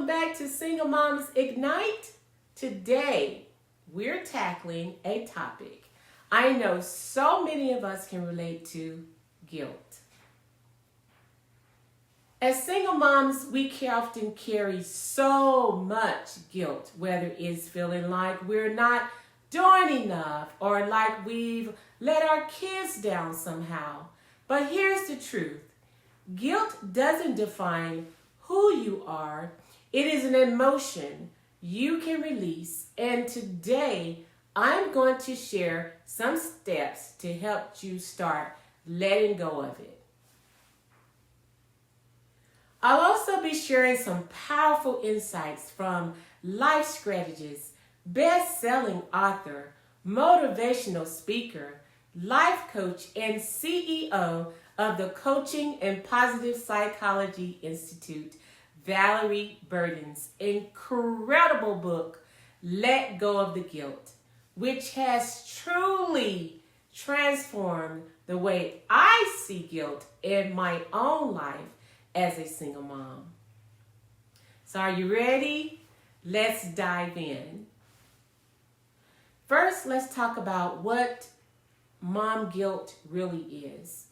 back to Single Moms Ignite. Today, we're tackling a topic I know so many of us can relate to: guilt. As single moms, we often carry so much guilt, whether it's feeling like we're not doing enough or like we've let our kids down somehow. But here's the truth: guilt doesn't define who you are. It is an emotion you can release. And today, I'm going to share some steps to help you start letting go of it. I'll also be sharing some powerful insights from life strategist, best-selling author, motivational speaker, life coach, and CEO of the Coaching and Positive Psychology Institute, Valorie Burton's incredible book, Let Go of the Guilt, which has truly transformed the way I see guilt in my own life as a single mom. So are you ready? Let's dive in. First, let's talk about what mom guilt really is.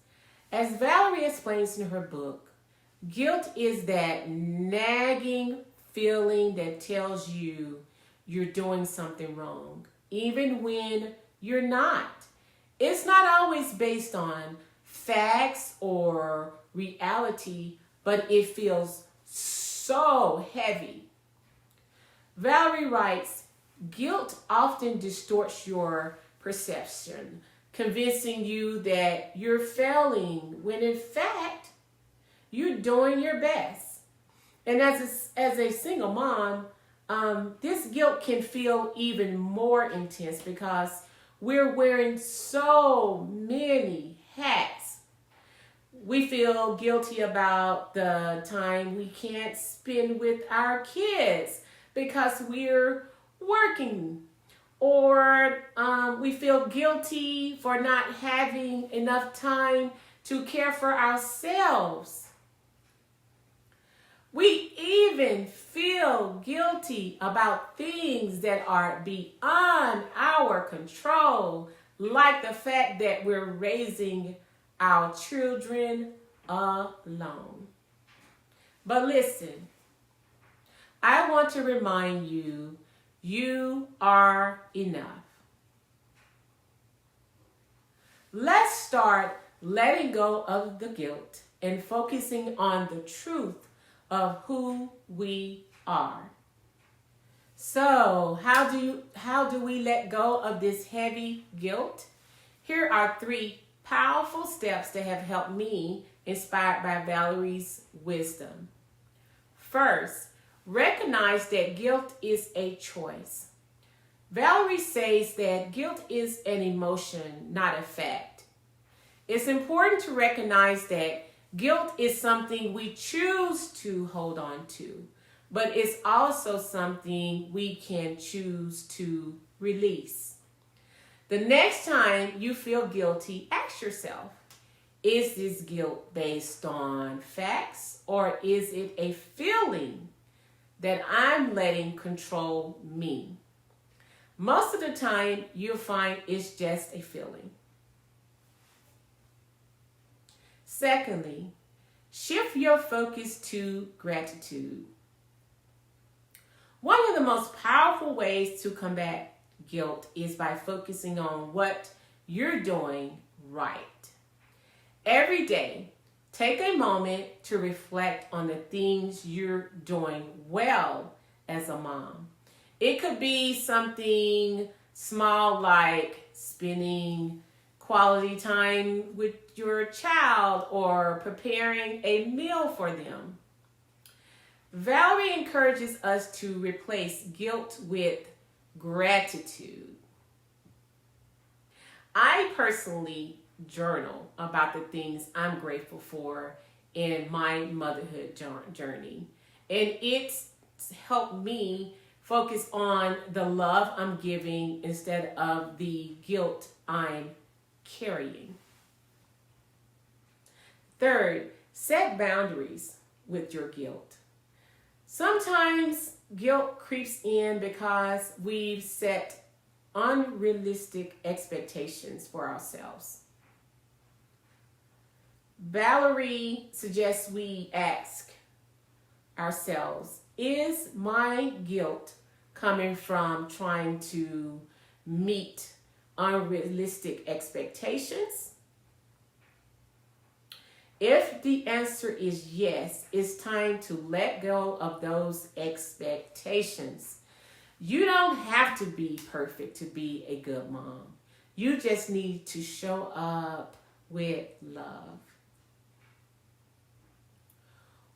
As Valorie explains in her book, guilt is that nagging feeling that tells you you're doing something wrong, even when you're not. It's not always based on facts or reality, but it feels so heavy. Valorie writes, guilt often distorts your perception, convincing you that you're failing when in fact you're doing your best. And as a single mom, this guilt can feel even more intense because we're wearing so many hats. We feel guilty about the time we can't spend with our kids because we're working. Or we feel guilty for not having enough time to care for ourselves. We even feel guilty about things that are beyond our control, like the fact that we're raising our children alone. But listen, I want to remind you, you are enough. Let's start letting go of the guilt and focusing on the truth of who we are. So, how do we let go of this heavy guilt? Here are 3 powerful steps that have helped me, inspired by Valerie's wisdom. First, recognize that guilt is a choice. Valorie says that guilt is an emotion, not a fact. It's important to recognize that guilt is something we choose to hold on to, but it's also something we can choose to release. The next time you feel guilty, ask yourself, is this guilt based on facts or is it a feeling that I'm letting control me? Most of the time, you'll find it's just a feeling. Secondly, shift your focus to gratitude. One of the most powerful ways to combat guilt is by focusing on what you're doing right. Every day, take a moment to reflect on the things you're doing well as a mom. It could be something small like spending quality time with your child or preparing a meal for them. Valorie encourages us to replace guilt with gratitude. I personally journal about the things I'm grateful for in my motherhood journey, and it's helped me focus on the love I'm giving instead of the guilt I'm carrying. Third, set boundaries with your guilt. Sometimes guilt creeps in because we've set unrealistic expectations for ourselves. Valorie suggests we ask ourselves, is my guilt coming from trying to meet unrealistic expectations? If the answer is yes, it's time to let go of those expectations. You don't have to be perfect to be a good mom. You just need to show up with love.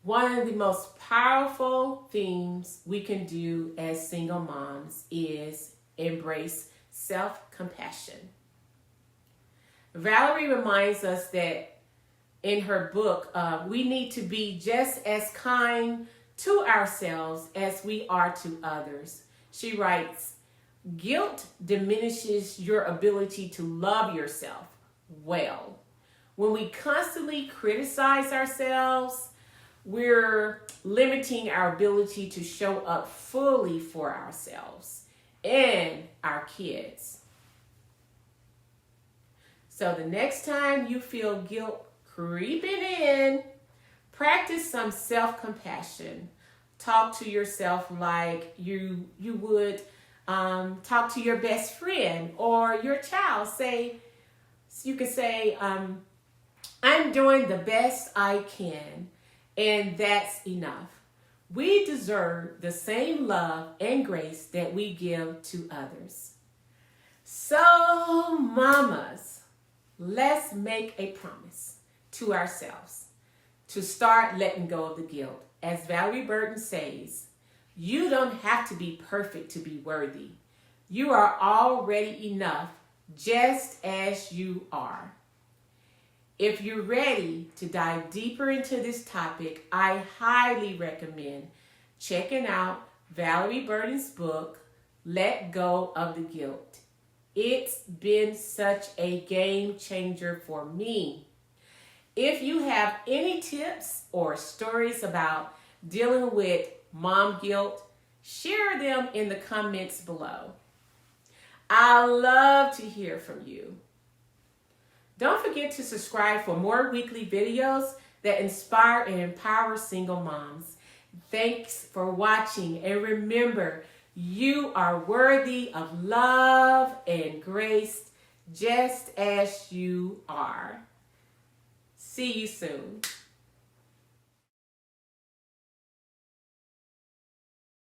One of the most powerful things we can do as single moms is embrace self-compassion. Valorie reminds us that in her book, we need to be just as kind to ourselves as we are to others. She writes, guilt diminishes your ability to love yourself well. When we constantly criticize ourselves, we're limiting our ability to show up fully for ourselves and our kids. So the next time you feel guilt creeping in, practice some self-compassion. Talk to yourself like you would talk to your best friend or your child. You could say, I'm doing the best I can, and that's enough. We deserve the same love and grace that we give to others. So, mamas, let's make a promise to ourselves to start letting go of the guilt. As Valorie Burton says, you don't have to be perfect to be worthy. You are already enough just as you are. If you're ready to dive deeper into this topic, I highly recommend checking out Valorie Burton's book, Let Go of the Guilt. It's been such a game changer for me. If you have any tips or stories about dealing with mom guilt, share them in the comments below. I love to hear from you. Don't forget to subscribe for more weekly videos that inspire and empower single moms. Thanks for watching, and remember, you are worthy of love and grace just as you are. See you soon.